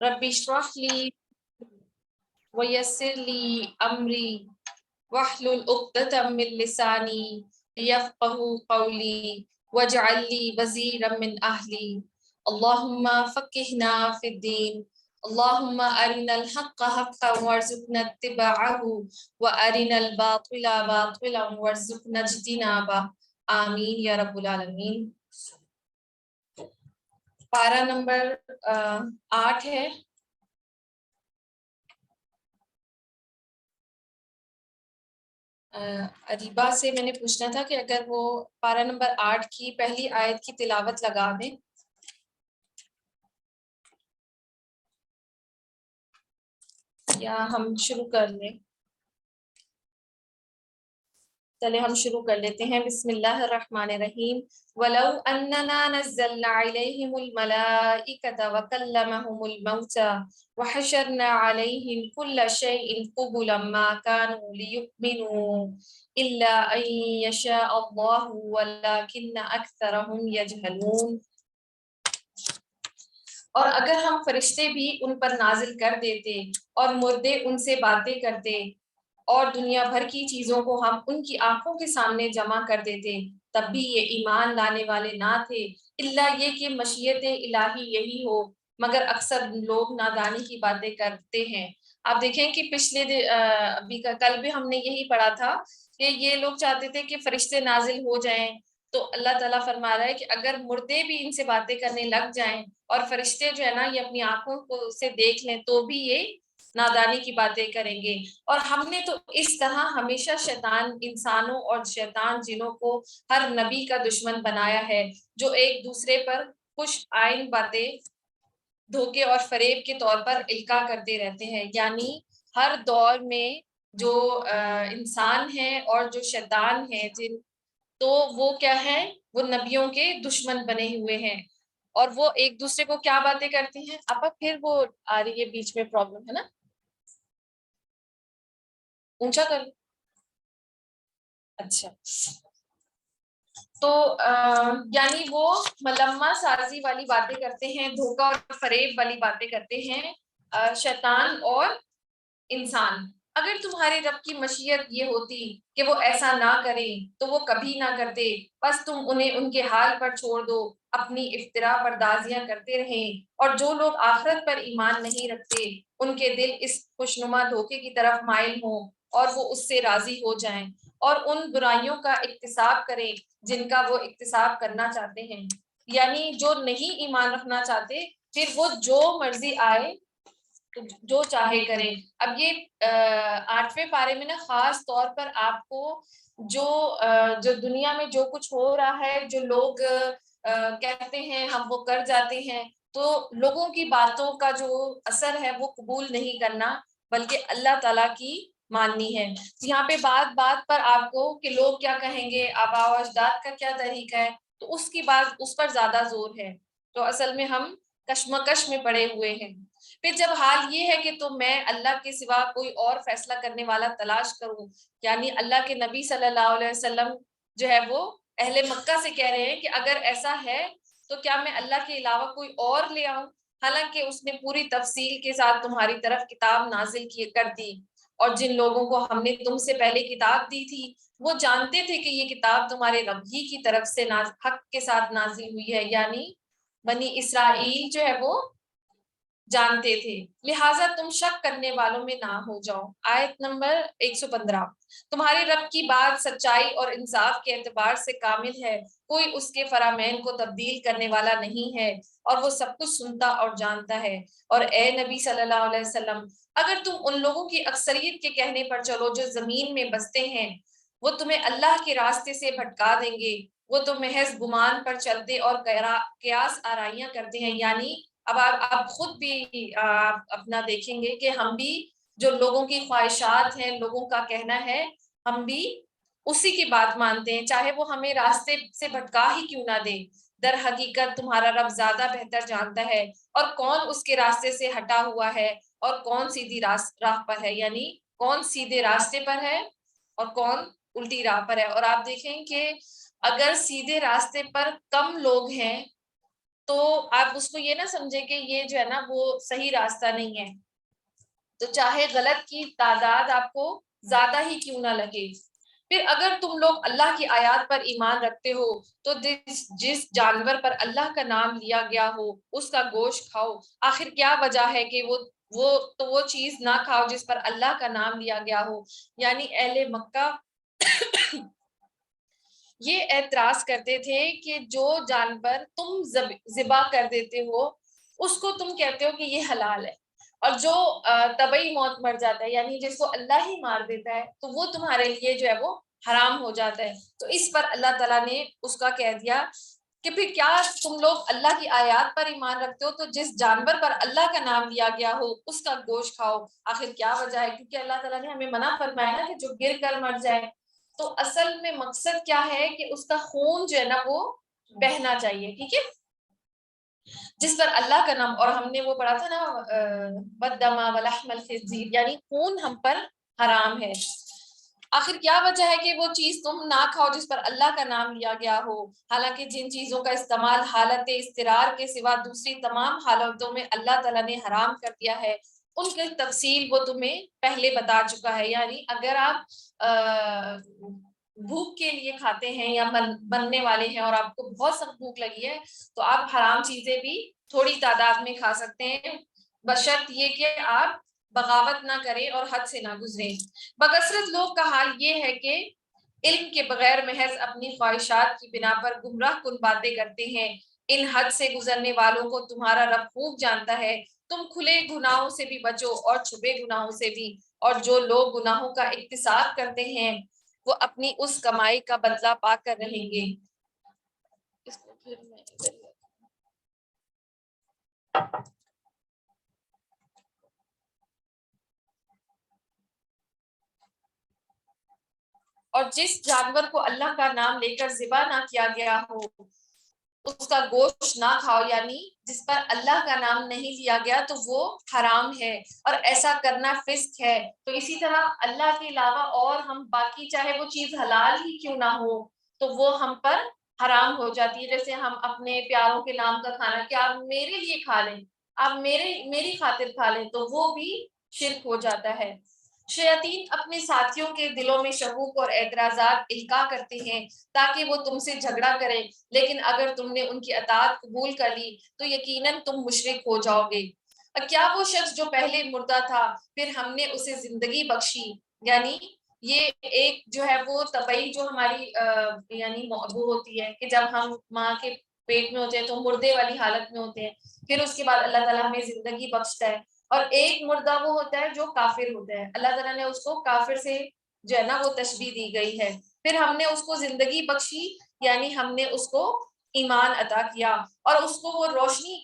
رب اشرح لی ویسر لی امری واحلل عقدۃ من لسانی یفقهوا قولی واجعل لی وزیرا من اہلی اللہم فقہنا فی الدین اللہم ارنا الحق حقا وارزقنا اتباعہ وارنا الباطل باطلا وارزقنا اجتنابہ آمین یا رب العالمین۔ پارہ نمبر 8 ہے۔ اریبا سے میں نے پوچھنا تھا کہ اگر وہ پارہ نمبر 8 کی پہلی آیت کی تلاوت لگا دیں۔ یا ہم شروع کر لیں؟ چلے ہم شروع کر لیتے ہیں۔ بسم اللہ الرحمن الرحیم۔ وَلَوْ أَنَّنَا نَزَّلْنَا عَلَيْهِمُ الْمَلَائِكَةَ وَكَلَّمَهُمُ الْمَوْتَى وَحَشَرْنَا عَلَيْهِمْ كُلَّ شَيْءٍ قُبُلًا مَا كَانُوا لِيُؤْمِنُوا إِلَّا أَن يَشَاءَ اللَّهُ وَلَكِنَّ أَكْثَرَهُمْ يَجْهَلُونَ۔ اور اگر ہم فرشتے بھی ان پر نازل کر دیتے اور مردے ان سے باتیں کرتے اور دنیا بھر کی چیزوں کو ہم ان کی آنکھوں کے سامنے جمع کر دیتے، تب بھی یہ ایمان لانے والے نہ تھے، الا یہ کہ مشیت الہی یہی ہو، مگر اکثر لوگ نادانی کی باتیں کرتے ہیں۔ آپ دیکھیں کہ پچھلے ابھی کل بھی ہم نے یہی پڑھا تھا کہ یہ لوگ چاہتے تھے کہ فرشتے نازل ہو جائیں، تو اللہ تعالیٰ فرما رہا ہے کہ اگر مردے بھی ان سے باتیں کرنے لگ جائیں اور فرشتے جو ہے نا یہ اپنی آنکھوں کو سے دیکھ لیں تو بھی یہ نادانی کی باتیں کریں گے۔ اور ہم نے تو اس طرح ہمیشہ شیطان انسانوں اور شیطان جنوں کو ہر نبی کا دشمن بنایا ہے، جو ایک دوسرے پر خوش آئین باتیں دھوکے اور فریب کے طور پر القاء کرتے رہتے ہیں۔ یعنی ہر دور میں جو انسان ہیں اور جو شیطان ہیں تو وہ کیا ہے، وہ نبیوں کے دشمن بنے ہوئے ہیں، اور وہ ایک دوسرے کو کیا باتیں کرتے ہیں۔ اب پھر وہ آ رہی ہے بیچ میں پرابلم ہے نا، اونچا کر لو۔ اچھا، تو یعنی وہ ملمہ سازی والی باتیں کرتے ہیں، دھوکہ اور فریب والی باتیں کرتے ہیں شیطان اور انسان۔ اگر تمہارے رب کی مشیت یہ ہوتی کہ وہ ایسا نہ کریں تو وہ کبھی نہ کرتے، بس تم انہیں ان کے حال پر چھوڑ دو، اپنی افترا پردازیاں کرتے رہیں۔ اور جو لوگ آخرت پر ایمان نہیں رکھتے ان کے دل اس خوشنما دھوکے کی طرف مائل ہوں اور وہ اس سے راضی ہو جائیں اور ان برائیوں کا اکتساب کریں جن کا وہ اکتساب کرنا چاہتے ہیں۔ یعنی جو نہیں ایمان رکھنا چاہتے پھر وہ جو مرضی آئے جو چاہے کریں۔ اب یہ 8ویں پارے میں نا خاص طور پر آپ کو جو دنیا میں جو کچھ ہو رہا ہے، جو لوگ کہتے ہیں ہم وہ کر جاتے ہیں، تو لوگوں کی باتوں کا جو اثر ہے وہ قبول نہیں کرنا بلکہ اللہ تعالیٰ کی ماننی ہے۔ یہاں پہ بات بات پر آپ کو کہ لوگ کیا کہیں گے، آباء و اجداد کا کیا طریقہ ہے، تو اس کی بات اس پر زیادہ زور ہے۔ تو اصل میں ہم کشمکش میں پڑے ہوئے ہیں۔ پھر جب حال یہ ہے کہ تو میں اللہ کے سوا کوئی اور فیصلہ کرنے والا تلاش کروں، یعنی اللہ کے نبی صلی اللہ علیہ وسلم جو ہے وہ اہل مکہ سے کہہ رہے ہیں کہ اگر ایسا ہے تو کیا میں اللہ کے علاوہ کوئی اور لے آؤں، حالانکہ اس نے پوری تفصیل کے ساتھ تمہاری طرف کتاب نازل کر دی، اور جن لوگوں کو ہم نے تم سے پہلے کتاب دی تھی وہ جانتے تھے کہ یہ کتاب تمہارے رب ہی کی طرف سے حق کے ساتھ نازل ہوئی ہے، یعنی بنی اسرائیل جو ہے وہ جانتے تھے، لہٰذا تم شک کرنے والوں میں نہ ہو جاؤ۔ آیت نمبر 115۔ تمہارے رب کی بات سچائی اور انصاف کے اعتبار سے کامل ہے، کوئی اس کے فرامین کو تبدیل کرنے والا نہیں ہے، اور وہ سب کچھ سنتا اور جانتا ہے۔ اور اے نبی صلی اللہ علیہ وسلم، اگر تم ان لوگوں کی اکثریت کے کہنے پر چلو جو زمین میں بستے ہیں، وہ تمہیں اللہ کے راستے سے بھٹکا دیں گے، وہ تو محض گمان پر چلتے اور قیاس آرائیاں کرتے ہیں۔ یعنی اب آپ خود بھی اپنا دیکھیں گے کہ ہم بھی جو لوگوں کی خواہشات ہیں، لوگوں کا کہنا ہے، ہم بھی اسی کی بات مانتے ہیں، چاہے وہ ہمیں راستے سے بھٹکا ہی کیوں نہ دے۔ در حقیقت تمہارا رب زیادہ بہتر جانتا ہے اور کون اس کے راستے سے ہٹا ہوا ہے اور کون سیدھی راہ پر ہے، یعنی کون سیدھے راستے پر ہے اور کون الٹی راہ پر ہے۔ اور آپ دیکھیں کہ اگر سیدھے راستے پر کم لوگ ہیں تو آپ اس کو یہ نہ سمجھے کہ یہ جو ہے نا وہ صحیح راستہ نہیں ہے، تو چاہے غلط کی تعداد آپ کو زیادہ ہی کیوں نہ لگے، پھر اگر تم لوگ اللہ کی آیات پر ایمان رکھتے ہو تو جس جانور پر اللہ کا نام لیا گیا ہو اس کا گوشت کھاؤ، آخر کیا وجہ ہے کہ وہ چیز نہ کھاؤ جس پر اللہ کا نام لیا گیا ہو۔ یعنی اہل مکہ یہ اعتراض کرتے تھے کہ جو جانور تم ذبح کر دیتے ہو اس کو تم کہتے ہو کہ یہ حلال ہے، اور جو طبعی موت مر جاتا ہے یعنی جس کو اللہ ہی مار دیتا ہے تو وہ تمہارے لیے جو ہے وہ حرام ہو جاتا ہے۔ تو اس پر اللہ تعالیٰ نے اس کا کہہ دیا کہ پھر کیا تم لوگ اللہ کی آیات پر ایمان رکھتے ہو تو جس جانور پر اللہ کا نام لیا گیا ہو اس کا گوشت کھاؤ، آخر کیا وجہ ہے؟ کیونکہ اللہ تعالیٰ نے ہمیں منع فرمایا نا کہ جو گر کر مر جائے، تو اصل میں مقصد کیا ہے کہ اس کا خون جو ہے نا وہ بہنا چاہیے، ٹھیک ہے، جس پر اللہ کا نام، اور ہم نے وہ پڑھا تھا نا والدم ولحم الخنزیر، یعنی خون ہم پر حرام ہے۔ آخر کیا وجہ ہے کہ وہ چیز تم نہ کھاؤ جس پر اللہ کا نام لیا گیا ہو، حالانکہ جن چیزوں کا استعمال حالت اضطرار کے سوا دوسری تمام حالتوں میں اللہ تعالیٰ نے حرام کر دیا ہے، ان کی تفصیل وہ تمہیں پہلے بتا چکا ہے۔ یعنی اگر آپ بھوک کے لیے کھاتے ہیں یا بننے والے ہیں اور آپ کو بہت سخت بھوک لگی ہے تو آپ حرام چیزیں بھی تھوڑی تعداد میں کھا سکتے ہیں، بشرط یہ کہ آپ بغاوت نہ کریں اور حد سے نہ گزریں۔ بکثرت لوگ کا حال یہ ہے کہ علم کے بغیر محض اپنی خواہشات کی بنا پر گمراہ کن باتیں کرتے ہیں، ان حد سے گزرنے والوں کو تمہارا رب خوب جانتا ہے۔ تم کھلے گناہوں سے بھی بچو اور چھپے گناہوں سے بھی، اور جو لوگ گناہوں کا اکتساب کرتے ہیں وہ اپنی اس کمائی کا بدلہ پا کر رہیں گے۔ اس کو پھر میں اور جس جانور کو اللہ کا نام لے کر ذبح نہ کیا گیا ہو اس کا گوشت نہ کھاؤ، یعنی جس پر اللہ کا نام نہیں لیا گیا تو وہ حرام ہے اور ایسا کرنا فسق ہے۔ تو اسی طرح اللہ کے علاوہ اور ہم باقی چاہے وہ چیز حلال ہی کیوں نہ ہو تو وہ ہم پر حرام ہو جاتی ہے۔ جیسے ہم اپنے پیاروں کے نام کا کھانا کہ آپ میرے لیے کھا لیں، آپ میری خاطر کھا لیں، تو وہ بھی شرک ہو جاتا ہے۔ شیاطین اپنے ساتھیوں کے دلوں میں شکوک اور اعتراضات القاء کرتے ہیں تاکہ وہ تم سے جھگڑا کریں، لیکن اگر تم نے ان کی اطاعت قبول کر لی تو یقیناً تم مشرک ہو جاؤ گے۔ کیا وہ شخص جو پہلے مردہ تھا پھر ہم نے اسے زندگی بخشی، یعنی یہ ایک جو ہے وہ طبعی جو ہماری یعنی وہ ہوتی ہے کہ جب ہم ماں کے پیٹ میں ہوتے ہیں تو مردے والی حالت میں ہوتے ہیں، پھر اس کے بعد اللہ تعالیٰ ہمیں زندگی بخشتا ہے، اور ایک مردہ وہ ہوتا ہے جو کافر ہوتا ہے، اللہ تعالیٰ نے اس کو کافر سے جو ہے نا وہ تشبیہ دی گئی ہے، پھر ہم نے اس کو زندگی بخشی یعنی ہم نے اس کو ایمان عطا کیا اور اس کو وہ روشنی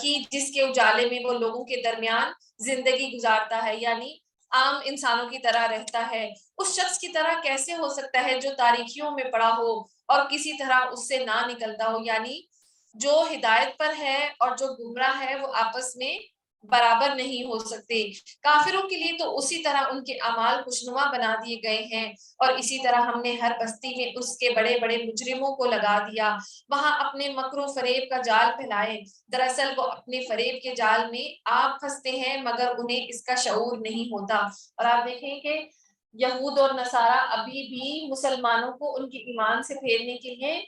کی جس کے اجالے میں وہ لوگوں کے درمیان زندگی گزارتا ہے، یعنی عام انسانوں کی طرح رہتا ہے۔ اس شخص کی طرح کیسے ہو سکتا ہے جو تاریکیوں میں پڑا ہو اور کسی طرح اس سے نہ نکلتا ہو، یعنی جو ہدایت پر ہے اور جو گمراہ ہے وہ آپس میں برابر نہیں ہو سکتے۔ کافروں کے لیے تو اسی طرح ان کے اعمال خوشنما بنا دیے گئے ہیں، اور اسی طرح ہم نے ہر بستی میں اس کے بڑے بڑے مجرموں کو لگا دیا، وہاں اپنے مکر و فریب کا جال پھیلائے، دراصل وہ اپنے فریب کے جال میں آپ پھنستے ہیں مگر انہیں اس کا شعور نہیں ہوتا۔ اور آپ دیکھیں کہ یہود اور نصارہ ابھی بھی مسلمانوں کو ان کے ایمان سے پھیرنے کے لیے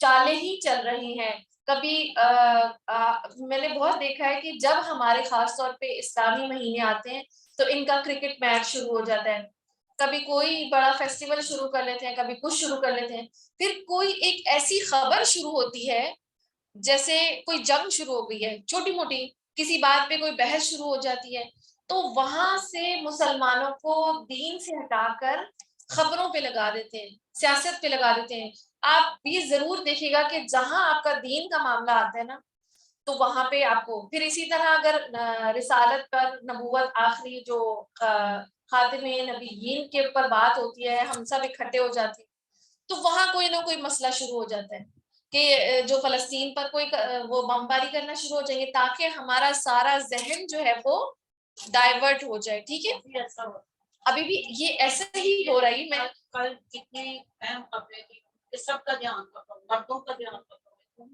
چالیں ہی چل رہی ہیں۔ کبھی میں نے بہت دیکھا ہے کہ جب ہمارے خاص طور پہ اسلامی مہینے آتے ہیں تو ان کا کرکٹ میچ شروع ہو جاتا ہے، کبھی کوئی بڑا فیسٹیول شروع کر لیتے ہیں، کبھی کچھ شروع کر لیتے ہیں، پھر کوئی ایک ایسی خبر شروع ہوتی ہے جیسے کوئی جنگ شروع ہو گئی ہے، چھوٹی موٹی کسی بات پہ کوئی بحث شروع ہو جاتی ہے، تو وہاں سے مسلمانوں کو دین سے ہٹا کر خبروں پہ لگا دیتے ہیں، سیاست پہ لگا دیتے ہیں۔ آپ یہ ضرور دیکھیے گا کہ جہاں آپ کا دین کا معاملہ آتا ہے نا تو وہاں پہ آپ کو پھر اسی طرح اگر رسالت پر نبوت آخری جو خاتم نبیین کے اوپر بات ہوتی ہے، ہم سب اکٹھے ہو جاتے ہیں تو وہاں کوئی نہ کوئی مسئلہ شروع ہو جاتا ہے کہ جو فلسطین پر کوئی وہ بمباری کرنا شروع ہو جائیں گے تاکہ ہمارا سارا ذہن جو ہے وہ ڈائیورٹ ہو جائے، ٹھیک ہے، ابھی بھی یہ ایسے ہی ہو رہی۔ میں کل جتنی اہم خبریں تھی سب کا دھیان رکھو، مردوں کا دھیان رکھو،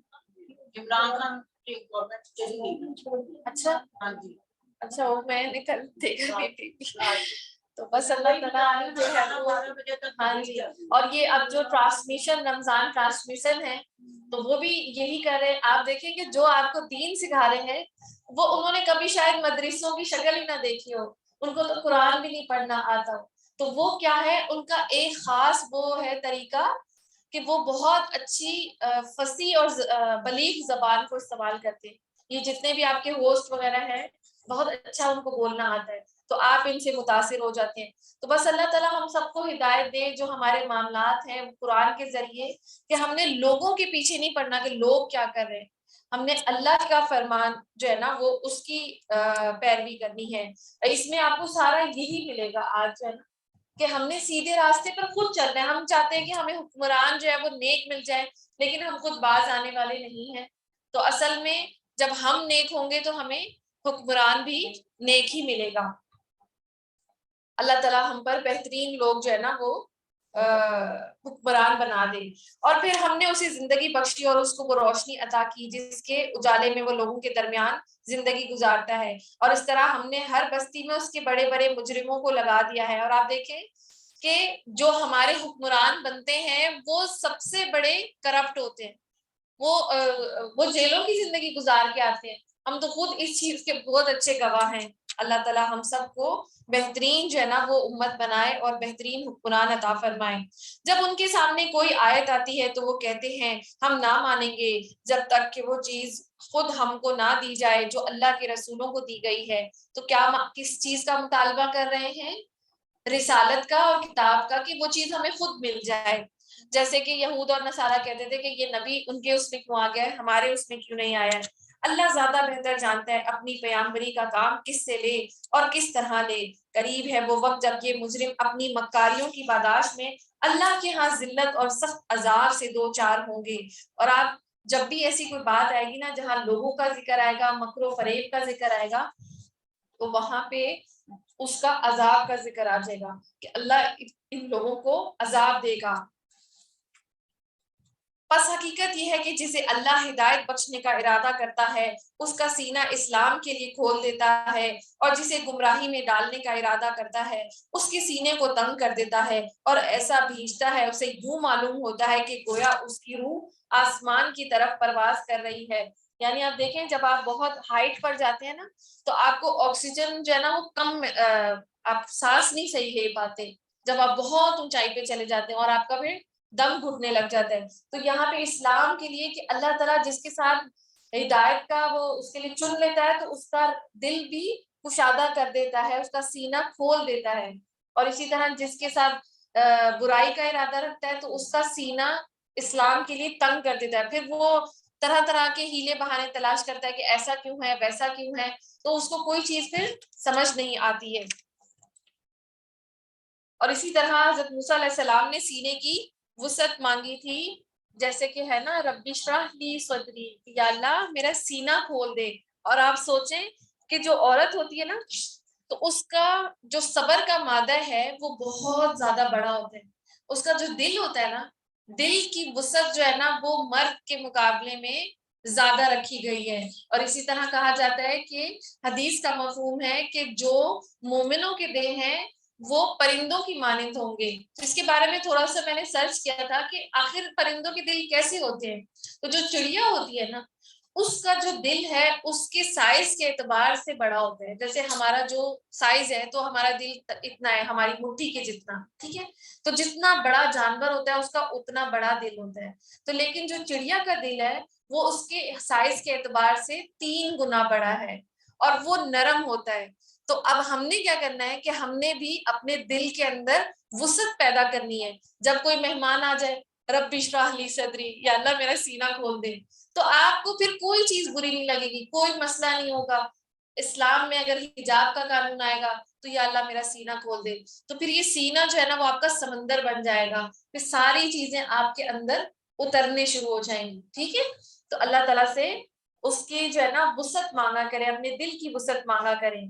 عمران خان کی گورنمنٹ چلی گئی. اچھا ہاں جی. اچھا وہ میں نے کل دیکھا نہیں تھی. تو بس اللہ تعالیٰ جو ہے وہ ہاں جی. اور یہ اب جو ٹرانسمیشن رمضان ٹرانسمیشن ہے تو وہ بھی یہی کر رہے. آپ دیکھیں کہ جو آپ کو دین سکھا رہے ہیں وہ انہوں نے کبھی شاید مدرسوں کی شکل ہی نہ دیکھی ہو, ان کو تو قرآن بھی نہیں پڑھنا آتا ہو. تو وہ کیا ہے, ان کا ایک خاص وہ ہے طریقہ کہ وہ بہت اچھی فصیح اور بلیغ زبان کو استعمال کرتے ہیں. یہ جتنے بھی آپ کے ہوسٹ وغیرہ ہیں بہت اچھا ان کو بولنا آتا ہے, تو آپ ان سے متاثر ہو جاتے ہیں. تو بس اللہ تعالیٰ ہم سب کو ہدایت دے جو ہمارے معاملات ہیں قرآن کے ذریعے, کہ ہم نے لوگوں کے پیچھے نہیں پڑنا کہ لوگ کیا کر رہے ہیں, ہم نے اللہ کا فرمان جو ہے نا وہ اس کی پیروی کرنی ہے. اس میں آپ کو سارا یہی ملے گا آج جو ہے نا کہ ہم نے سیدھے راستے پر خود چلنا ہے. ہم چاہتے ہیں کہ ہمیں حکمران جو ہے وہ نیک مل جائے, لیکن ہم خود باز آنے والے نہیں ہیں. تو اصل میں جب ہم نیک ہوں گے تو ہمیں حکمران بھی نیک ہی ملے گا. اللہ تعالیٰ ہم پر بہترین لوگ جو ہے نا وہ حکمران بنا دے. اور پھر ہم نے اسے زندگی بخشی اور اس کو وہ روشنی عطا کی جس کے اجالے میں وہ لوگوں کے درمیان زندگی گزارتا ہے. اور اس طرح ہم نے ہر بستی میں اس کے بڑے بڑے مجرموں کو لگا دیا ہے. اور آپ دیکھیں کہ جو ہمارے حکمران بنتے ہیں وہ سب سے بڑے کرپٹ ہوتے ہیں, وہ جیلوں کی زندگی گزار کے آتے ہیں. ہم تو خود اس چیز کے بہت اچھے گواہ ہیں. اللہ تعالیٰ ہم سب کو بہترین جو ہے نا وہ امت بنائے اور بہترین حکمران عطا فرمائے. جب ان کے سامنے کوئی آیت آتی ہے تو وہ کہتے ہیں ہم نہ مانیں گے جب تک کہ وہ چیز خود ہم کو نہ دی جائے جو اللہ کے رسولوں کو دی گئی ہے. تو کیا کس چیز کا مطالبہ کر رہے ہیں؟ رسالت کا اور کتاب کا, کہ وہ چیز ہمیں خود مل جائے. جیسے کہ یہود اور نصارہ کہتے تھے کہ یہ نبی ان کے اس میں کیوں آ گیا ہے, ہمارے اس میں کیوں نہیں آیا ہے. اللہ زیادہ بہتر جانتا ہے اپنی پیغمبری کا کام کس سے لے اور کس طرح لے. قریب ہے وہ وقت جب یہ مجرم اپنی مکاریوں کی پاداش میں اللہ کے ہاں ذلت اور سخت عذاب سے دو چار ہوں گے. اور آپ جب بھی ایسی کوئی بات آئے گی نا جہاں لوگوں کا ذکر آئے گا, مکر و فریب کا ذکر آئے گا, تو وہاں پہ اس کا عذاب کا ذکر آ جائے گا کہ اللہ ان لوگوں کو عذاب دے گا. پس حقیقت یہ ہے کہ جسے اللہ ہدایت بخشنے کا ارادہ کرتا ہے اس کا سینہ اسلام کے لیے کھول دیتا ہے, اور جسے گمراہی میں ڈالنے کا ارادہ کرتا ہے اس کے سینے کو تنگ کر دیتا ہے اور ایسا بھیجتا ہے اسے یوں معلوم ہوتا ہے کہ گویا اس کی روح آسمان کی طرف پرواز کر رہی ہے. یعنی آپ دیکھیں جب آپ بہت ہائٹ پر جاتے ہیں نا تو آپ کو آکسیجن جو ہے نا وہ کم, آپ سانس نہیں صحیح لے پاتے جب آپ بہت اونچائی پہ چلے جاتے ہیں اور آپ کا پھر دم گھٹنے لگ جاتا ہے. تو یہاں پہ اسلام کے لیے کہ اللہ تعالیٰ جس کے ساتھ ہدایت کا وہ اس کے لیے چن لیتا ہے تو اس کا دل بھی کشادہ کر دیتا ہے, اس کا سینہ کھول دیتا ہے. اور اسی طرح جس کے ساتھ برائی کا ارادہ رکھتا ہے تو اس کا سینہ اسلام کے لیے تنگ کر دیتا ہے. پھر وہ طرح طرح کے ہیلے بہانے تلاش کرتا ہے کہ ایسا کیوں ہے ویسا کیوں ہے, تو اس کو کوئی چیز پھر سمجھ نہیں آتی ہے. اور اسی طرح حضرت موسیٰ علیہ السلام نے سینے کی وسعت مانگی تھی, جیسے کہ ہے نا رب اشرح لی صدری, یا اللہ میرا سینہ کھول دے. اور آپ سوچیں کہ جو عورت ہوتی ہے نا تو اس کا جو صبر کا مادہ ہے وہ بہت زیادہ بڑا ہوتا ہے. اس کا جو دل ہوتا ہے نا, دل کی وسعت جو ہے نا وہ مرد کے مقابلے میں زیادہ رکھی گئی ہے. اور اسی طرح کہا جاتا ہے کہ حدیث کا مفہوم ہے کہ جو مومنوں کے دل ہیں وہ پرندوں کی مانند ہوں گے. اس کے بارے میں تھوڑا سا میں نے سرچ کیا تھا کہ آخر پرندوں کے دل کیسے ہوتے ہیں. تو جو چڑیا ہوتی ہے نا اس کا جو دل ہے اس کے سائز کے اعتبار سے بڑا ہوتا ہے. جیسے ہمارا جو سائز ہے تو ہمارا دل اتنا ہے, ہماری مٹھی کے جتنا, ٹھیک ہے. تو جتنا بڑا جانور ہوتا ہے اس کا اتنا بڑا دل ہوتا ہے. تو لیکن جو چڑیا کا دل ہے وہ اس کے سائز کے اعتبار سے 3 گنا بڑا ہے اور وہ نرم ہوتا ہے. تو اب ہم نے کیا کرنا ہے کہ ہم نے بھی اپنے دل کے اندر وسعت پیدا کرنی ہے. جب کوئی مہمان آ جائے رب اشرح لی صدری, یا اللہ میرا سینہ کھول دے, تو آپ کو پھر کوئی چیز بری نہیں لگے گی, کوئی مسئلہ نہیں ہوگا. اسلام میں اگر حجاب کا قانون آئے گا تو یا اللہ میرا سینہ کھول دے, تو پھر یہ سینہ جو ہے نا وہ آپ کا سمندر بن جائے گا, پھر ساری چیزیں آپ کے اندر اترنے شروع ہو جائیں گی. ٹھیک ہے, تو اللہ تعالیٰ سے اس کی جو ہے نا وسعت مانگا کریں, اپنے دل کی وسعت مانگا کریں.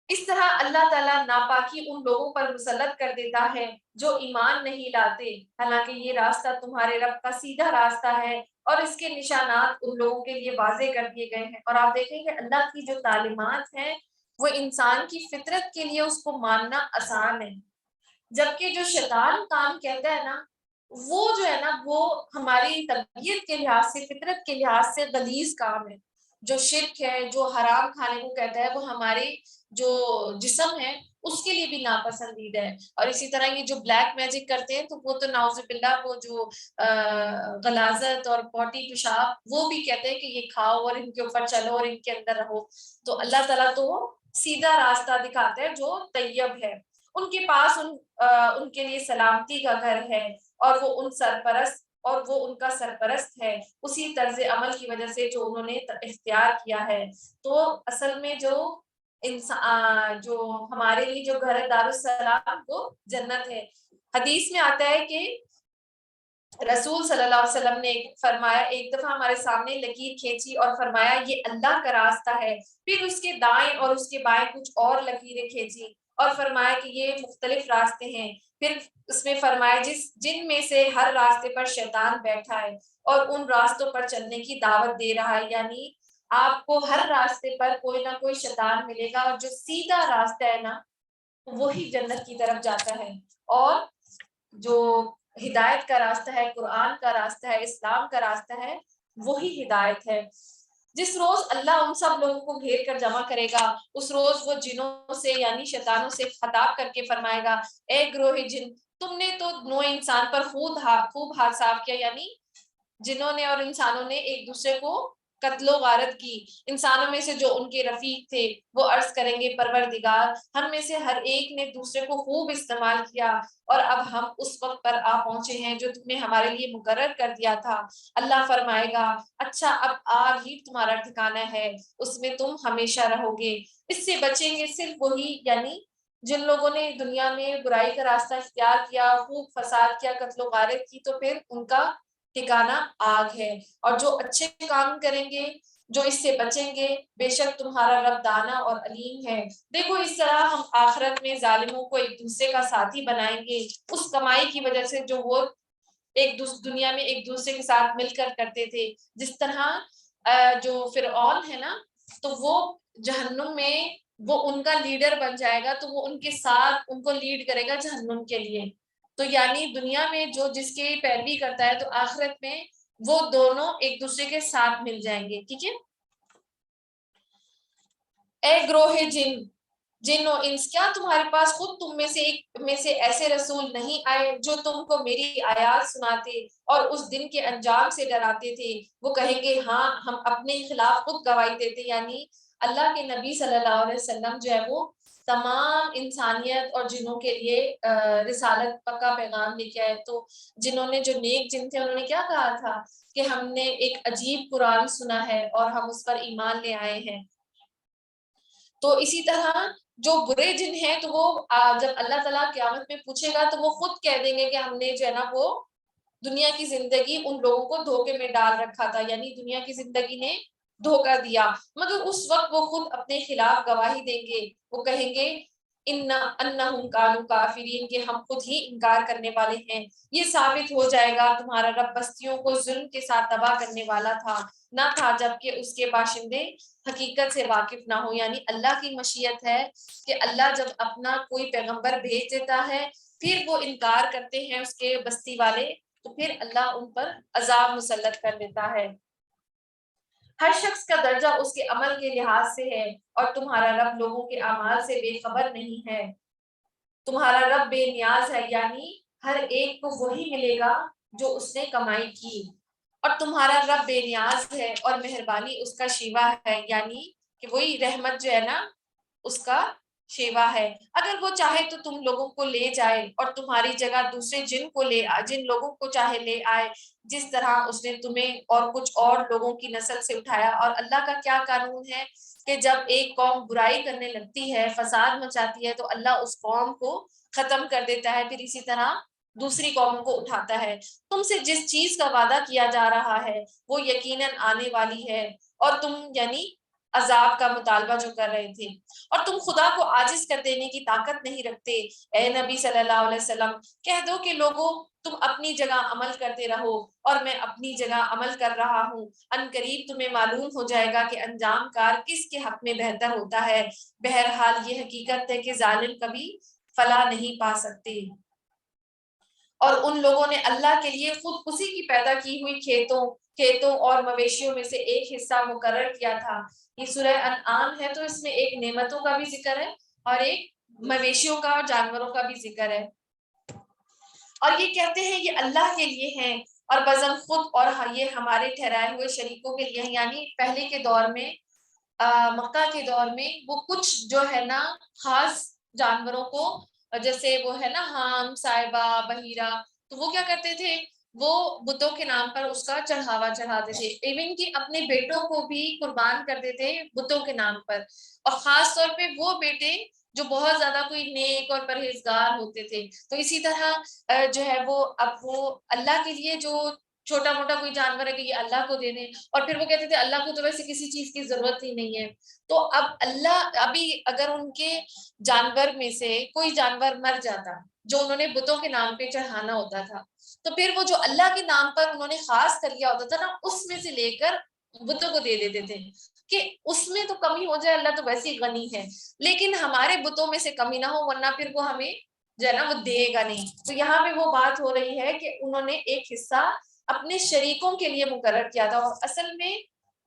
اس طرح اللہ تعالیٰ ناپاکی ان لوگوں پر مسلط کر دیتا ہے جو ایمان نہیں لاتے، حالانکہ یہ راستہ تمہارے رب کا سیدھا راستہ ہے اور اس کے نشانات ان لوگوں کے لیے واضح کر دیے گئے ہیں۔ اور آپ دیکھیں کہ اللہ کی جو تعلیمات ہیں وہ انسان کی فطرت کے لیے اس کو ماننا آسان ہے، جبکہ جو شیطان کام کہتا ہے نا وہ جو ہے نا وہ ہماری طبیعت کے لحاظ سے، فطرت کے لحاظ سے غلیظ کام ہے۔ جو شرک ہے، جو حرام کھانے کو کہتا ہے، وہ ہمارے جو جسم ہے اس کے لیے بھی ناپسندیدہ ہے۔ اور اسی طرح یہ جو بلیک میجک کرتے ہیں تو وہ تو نعوذ باللہ وہ جو غلاظت اور پوٹی پیشاب وہ بھی کہتے ہیں کہ یہ کھاؤ اور ان کے اوپر چلو اور ان کے اندر رہو۔ تو اللہ تعالیٰ تو سیدھا راستہ دکھاتا ہے جو طیب ہے، ان کے پاس ان کے لیے سلامتی کا گھر ہے اور وہ ان کا سرپرست ہے اسی طرز عمل کی وجہ سے جو انہوں نے اختیار کیا ہے۔ تو اصل میں جو انسان جو ہمارے لیے جو گھر ہے دارالسلام وہ جنت ہے۔ حدیث میں آتا ہے کہ رسول صلی اللہ علیہ وسلم نے فرمایا، ایک دفعہ ہمارے سامنے لکیر کھینچی اور فرمایا یہ اللہ کا راستہ ہے، پھر اس کے دائیں اور اس کے بائیں کچھ اور لکیریں کھینچی اور فرمایا کہ یہ مختلف راستے ہیں، پھر اس میں فرمایا جن میں سے ہر راستے پر شیطان بیٹھا ہے اور ان راستوں پر چلنے کی دعوت دے رہا ہے، یعنی آپ کو ہر راستے پر کوئی نہ کوئی شیطان ملے گا، اور جو سیدھا راستہ ہے نا وہی جنت کی طرف جاتا ہے، اور جو ہدایت کا راستہ ہے، قرآن کا راستہ ہے، اسلام کا راستہ ہے، وہی ہدایت ہے۔ جس روز اللہ ان سب لوگوں کو گھیر کر جمع کرے گا اس روز وہ جنوں سے یعنی شیطانوں سے خطاب کر کے فرمائے گا، اے گروہ جن، تم نے تو نوع انسان پر خوب ہاتھ صاف کیا، یعنی جنہوں نے اور انسانوں نے ایک دوسرے کو قتل و غارت کی۔ انسانوں میں سے جو ان کے رفیق تھے وہ عرض کریں گے، پروردگار ہم میں سے ہر ایک نے دوسرے کو خوب استعمال کیا اور اب ہم اس وقت پر آ پہنچے ہیں جو تم نے ہمارے لیے مقرر کر دیا تھا۔ اللہ فرمائے گا، اچھا اب آگ ہی تمہارا ٹھکانہ ہے، اس میں تم ہمیشہ رہو گے۔ اس سے بچیں گے صرف وہی، یعنی جن لوگوں نے دنیا میں برائی کا راستہ اختیار کیا، خوب فساد کیا، قتل و غارت کی، تو پھر ان کا ٹھکانہ آگ ہے۔ اور جو اچھے کام کریں گے، جو اس سے بچیں گے، بے شک تمہارا رب دانا اور علیم ہے۔ دیکھو اس طرح ہم آخرت میں ظالموں کو ایک دوسرے کا ساتھی بنائیں گے اس کمائی کی وجہ سے جو وہ دنیا میں ایک دوسرے کے ساتھ مل کر کرتے تھے۔ جس طرح جو فرعون ہے نا تو وہ جہنم میں وہ ان کا لیڈر بن جائے گا، تو وہ ان کے ساتھ ان کو لیڈ کرے گا جہنم کے لیے۔ تو یعنی دنیا میں جو جس کی پیروی کرتا ہے تو آخرت میں وہ دونوں ایک دوسرے کے ساتھ مل جائیں گے، ٹھیک ہے۔ اے گروہ جن و انس، کیا تمہارے پاس خود تم میں سے ایسے رسول نہیں آئے جو تم کو میری آیات سناتے اور اس دن کے انجام سے ڈراتے تھے؟ وہ کہیں گے ہاں، ہم اپنے خلاف خود گواہی دیتے، یعنی اللہ کے نبی صلی اللہ علیہ وسلم جو ہے وہ تمام انسانیت اور جنوں کے لیے رسالت پکا پیغام لے کے آئے۔ تو جنہوں نے جو نیک جن تھے انہوں نے کیا کہا تھا کہ ہم نے ایک عجیب قرآن سنا ہے اور ہم اس پر ایمان لے آئے ہیں۔ تو اسی طرح جو برے جن ہیں تو وہ جب اللہ تعالیٰ قیامت میں پوچھے گا تو وہ خود کہہ دیں گے کہ ہم نے جو ہے نا وہ دنیا کی زندگی ان لوگوں کو دھوکے میں ڈال رکھا تھا، یعنی دنیا کی زندگی نے دھوکہ دیا، مگر اس وقت وہ خود اپنے خلاف گواہی دیں گے، وہ کہیں گے انہم کانوا کافرین، کہ ہم خود ہی انکار کرنے والے ہیں۔ یہ ثابت ہو جائے گا تمہارا رب بستیوں کو ظلم کے ساتھ تباہ کرنے والا نہ تھا جبکہ اس کے باشندے حقیقت سے واقف نہ ہو، یعنی اللہ کی مشیت ہے کہ اللہ جب اپنا کوئی پیغمبر بھیج دیتا ہے پھر وہ انکار کرتے ہیں اس کے بستی والے، تو پھر اللہ ان پر عذاب مسلط کر دیتا ہے۔ ہر شخص کا درجہ اس کے عمل کے لحاظ سے ہے اور تمہارا رب لوگوں کے اعمال سے بے خبر نہیں ہے۔ تمہارا رب بے نیاز ہے، یعنی ہر ایک کو وہی ملے گا جو اس نے کمائی کی، اور تمہارا رب بے نیاز ہے اور مہربانی اس کا شیوا ہے، یعنی کہ وہی رحمت جو ہے نا اس کا شیوا ہے۔ اگر وہ چاہے تو تم لوگوں کو لے جائے اور تمہاری جگہ دوسرے جن لوگوں کو چاہے لے آئے، جس طرح اس نے تمہیں اور کچھ اور لوگوں کی نسل سے اٹھایا۔ اور اللہ کا کیا قانون ہے کہ جب ایک قوم برائی کرنے لگتی ہے، فساد مچاتی ہے، تو اللہ اس قوم کو ختم کر دیتا ہے، پھر اسی طرح دوسری قوموں کو اٹھاتا ہے۔ تم سے جس چیز کا وعدہ کیا جا رہا ہے وہ یقیناً آنے والی ہے، اور تم یعنی عذاب کا مطالبہ جو کر رہے تھے، اور تم خدا کو عاجز کر دینے کی طاقت نہیں رکھتے۔ اے نبی صلی اللہ علیہ وسلم کہہ دو کہ لوگوں تم اپنی جگہ عمل کرتے رہو اور میں اپنی جگہ عمل کر رہا ہوں، ان قریب تمہیں معلوم ہو جائے گا کہ انجام کار کس کے حق میں بہتر ہوتا ہے۔ بہرحال یہ حقیقت ہے کہ ظالم کبھی فلاح نہیں پا سکتے۔ اور ان لوگوں نے اللہ کے لیے خود اسی کی پیدا کی ہوئی کھیتوں اور مویشیوں میں سے ایک حصہ مقرر کیا تھا۔ یہ سورہ انعام ہے، تو اس میں ایک نعمتوں کا بھی ذکر ہے اور ایک مویشیوں کا اور جانوروں کا بھی ذکر ہے، اور یہ کہتے ہیں یہ اللہ کے لیے ہیں اور بزم خود، اور یہ ہمارے ٹھہرائے ہوئے شریکوں کے لیے ہیں۔ یعنی پہلے کے دور میں، مکہ کے دور میں، وہ کچھ جو ہے نا خاص جانوروں کو، جیسے وہ ہے نا ہام، صاحبہ، بحیرہ، تو وہ کیا کرتے تھے، وہ بتوں کے نام پر اس کا چڑھاوا چڑھاتے تھے، ایون کہ اپنے بیٹوں کو بھی قربان کرتے تھے بتوں کے نام پر، اور خاص طور پہ وہ بیٹے جو بہت زیادہ کوئی نیک اور پرہیزگار ہوتے تھے۔ تو اسی طرح جو ہے وہ اللہ کے لیے جو چھوٹا موٹا کوئی جانور ہے کہ یہ اللہ کو دے دیں، اور پھر وہ کہتے تھے اللہ کو تو ویسے کسی چیز کی ضرورت ہی نہیں ہے۔ تو اب اللہ ابھی اگر ان کے جانور میں سے کوئی جانور مر جاتا جو انہوں نے بتوں کے نام پہ چڑھانا ہوتا تھا، تو پھر وہ جو اللہ کے نام پر انہوں نے خاص کر لیا ہوتا تھا نا، اس میں سے لے کر بتوں کو دے دیتے تھے کہ اس میں تو کمی ہو جائے، اللہ تو ویسے ہی غنی ہے، لیکن ہمارے بتوں میں سے کمی نہ ہو، ورنہ پھر وہ ہمیں جو ہے نا وہ دے گا نہیں۔ تو یہاں پہ وہ بات ہو رہی ہے کہ انہوں نے ایک حصہ اپنے شریکوں کے لیے مقرر کیا تھا، اور اصل میں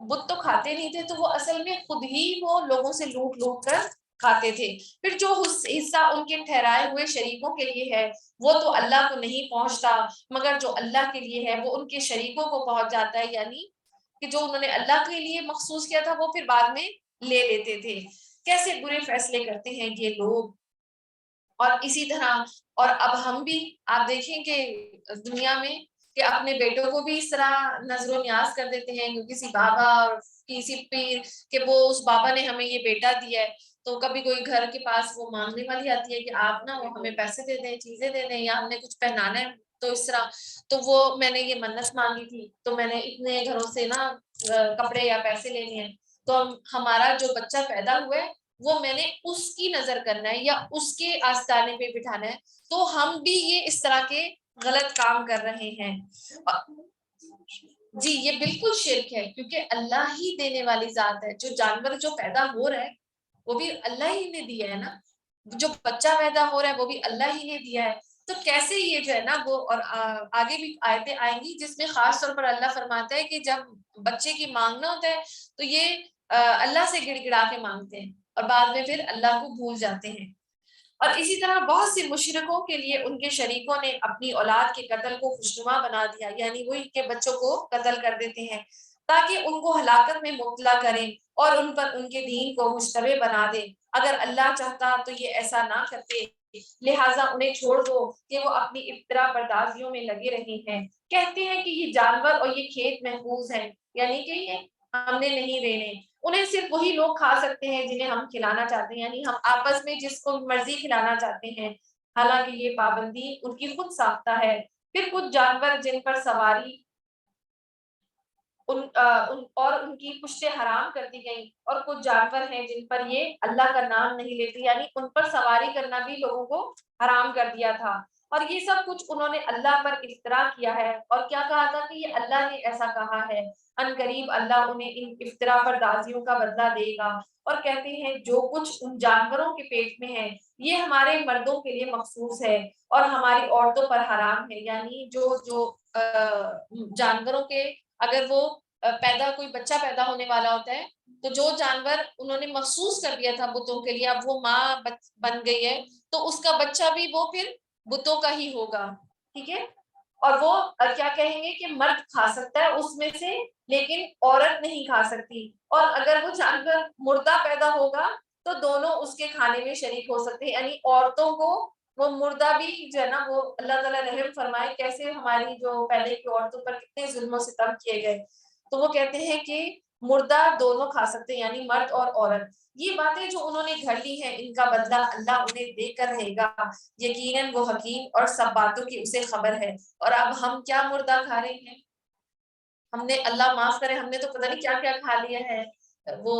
بت تو کھاتے نہیں تھے، تو وہ اصل میں خود ہی وہ لوگوں سے لوٹ لوٹ کر کھاتے تھے۔ پھر جو حصہ ان کے ٹھہرائے ہوئے شریکوں کے لیے ہے وہ تو اللہ کو نہیں پہنچتا، مگر جو اللہ کے لیے ہے وہ ان کے شریکوں کو پہنچ جاتا ہے، یعنی کہ جو انہوں نے اللہ کے لیے مخصوص کیا تھا وہ پھر بعد میں لے لیتے تھے۔ کیسے برے فیصلے کرتے ہیں یہ لوگ۔ اور اسی طرح، اور اب ہم بھی آپ دیکھیں کہ دنیا میں کہ اپنے بیٹوں کو بھی اس طرح نظر و نیاز کر دیتے ہیں، کسی بابا اور کسی پیر کہ وہ اس بابا نے ہمیں یہ بیٹا دیا ہے، تو کبھی کوئی گھر کے پاس وہ مانگنے والی آتی ہے کہ آپ نا وہ ہمیں پیسے دے دیں، چیزیں دے دیں، یا ہم نے کچھ پہنانا ہے، تو اس طرح تو وہ میں نے یہ منت مانگی تھی تو میں نے اتنے گھروں سے نا کپڑے یا پیسے لینے ہیں، تو ہمارا جو بچہ پیدا ہوا ہے وہ میں نے اس کی نظر کرنا ہے یا اس کے آستانے پہ بٹھانا ہے، تو ہم بھی یہ اس طرح کے غلط کام کر رہے ہیں۔ جی یہ بالکل شرک ہے، کیونکہ اللہ ہی دینے والی ذات ہے، جو جانور جو پیدا ہو رہا ہے وہ بھی اللہ ہی نے دیا ہے نا، جو بچہ پیدا ہو رہا ہے وہ بھی اللہ ہی نے دیا ہے، تو کیسے یہ جو ہے نا وہ، اور آگے بھی آیتیں آئیں گی جس میں خاص طور پر اللہ فرماتا ہے کہ جب بچے کی مانگنا ہوتا ہے تو یہ اللہ سے گڑ گڑا کے مانگتے ہیں اور بعد میں پھر اللہ کو بھول جاتے ہیں۔ اور اسی طرح بہت سے مشرکوں کے لیے ان کے شریکوں نے اپنی اولاد کے قتل کو خوشنما بنا دیا، یعنی وہی کے بچوں کو قتل کر دیتے ہیں تاکہ ان کو ہلاکت میں مبتلا کریں اور ان پر ان کے دین کو مشتبہ بنا دیں۔ اگر اللہ چاہتا تو یہ ایسا نہ کرتے، لہٰذا انہیں چھوڑ دو کہ وہ اپنی ابتدا پردازیوں میں لگے رہے ہیں۔ کہتے ہیں کہ یہ جانور اور یہ کھیت محفوظ ہیں، یعنی کہ یہ ہم نے نہیں دینے، انہیں صرف وہی لوگ کھا سکتے ہیں جنہیں ہم کھلانا چاہتے ہیں، یعنی ہم آپس میں جس کو مرضی کھلانا چاہتے ہیں، حالانکہ یہ پابندی ان کی خود ساختہ ہے۔ پھر کچھ جانور جن پر سواری اور ان کی پشتیں حرام کر دی گئیں، اور کچھ جانور ہیں جن پر یہ اللہ کا نام نہیں لیتے، یعنی ان پر سواری کرنا بھی لوگوں کو حرام کر دیا تھا، اور یہ سب کچھ انہوں نے اللہ پر افترا کیا ہے، اور کیا کہا تھا کہ یہ اللہ نے ایسا کہا ہے، ان قریب اللہ انہیں ان افترا پردازیوں کا بدلہ دے گا۔ اور کہتے ہیں جو کچھ ان جانوروں کے پیٹ میں ہے یہ ہمارے مردوں کے لیے مخصوص ہے اور ہماری عورتوں پر حرام ہے، یعنی جو جانوروں کے اگر وہ کوئی بچہ پیدا ہونے والا ہوتا ہے تو جو جانور انہوں نے مخصوص کر دیا تھا بتوں کے لیے، اب وہ ماں بن گئی ہے تو اس کا بچہ بھی وہ پھر بتوں کا ہی ہوگا، ٹھیک ہے، اور وہ کیا کہیں گے کہ مرد کھا سکتا ہے اس میں سے لیکن عورت نہیں کھا سکتی، اور اگر وہ جانور مردہ پیدا ہوگا تو دونوں اس کے کھانے میں شریک ہو سکتے ہیں، یعنی عورتوں کو وہ مردہ بھی جو ہے نا وہ اللہ تعالیٰ رحم فرمائے، کیسے ہماری جو پہلے کی عورتوں پر کتنے ظلم و ستم کیے گئے، تو وہ کہتے ہیں کہ مردہ دونوں کھا سکتے ہیں، یعنی مرد اور عورت۔ یہ باتیں جو انہوں نے گھڑ لی ہیں ان کا بدلہ اللہ انہیں دے کر رہے گا، یقیناً وہ حکیم اور سب باتوں کی اسے خبر ہے۔ اور اب ہم کیا مردہ کھا رہے ہیں، ہم نے اللہ معاف کرے ہم نے تو پتہ نہیں کیا کیا کھا لیا ہے، وہ